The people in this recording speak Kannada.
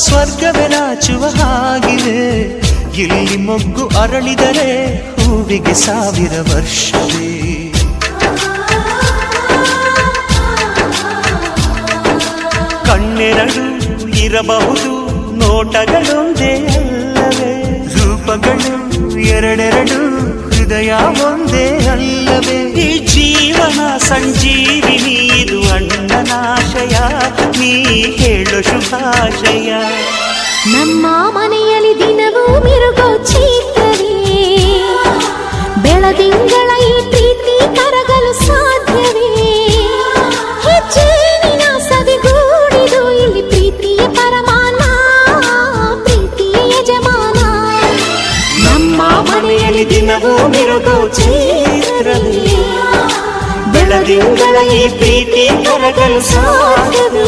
ಸ್ವರ್ಗವೇ ನಾಚುವ ಹಾಗಿವೆ. ಇಲ್ಲಿ ಮೊಗ್ಗು ಅರಳಿದರೆ ಹೂವಿಗೆ 1000 ವರ್ಷವೇ. ಕಣ್ಣೆರಡು ಇರಬಹುದು, ನೋಟಗಳೊಂದೇ ಅಲ್ಲವೇ? ರೂಪಗಳು ಎರಡೆರಡು, ಹೃದಯ ಒಂದೇ ಅಲ್ಲವೇ? ಈ ಜೀವನ ಸಂಜೀವಿನಿ, ಇದು ಅಣ್ಣನಾಶಯ, ನೀ ಹೇಳು ಶುಭಾಶಯ. ನಮ್ಮ ಮನೆಯಲ್ಲಿ ದಿನವೂ ಮಿರುಗೋ ಚೈತ್ರವೇ, ಬೆಳದಿಂಗಳ ಈ ಪ್ರೀತಿ ಕರಗಲು ಸಾಧ್ಯವೇ? ಹೆಜ್ಜೇನಿನ ಸವಿಗೂಡಿದು ಇಲ್ಲಿ ಪ್ರೀತಿಯ ಪರಮಾನ, ಪ್ರೀತಿಯ ಯಜಮಾನ. ನಮ್ಮ ಮನೆಯಲ್ಲಿ ದಿನವೂ ಮಿರುಗೋ ಚೈತ್ರವೇ, ಬೆಳದಿಂಗಳ ಈ ಪ್ರೀತಿ ಕರಗಲು ಸಾಧ್ಯವೇ?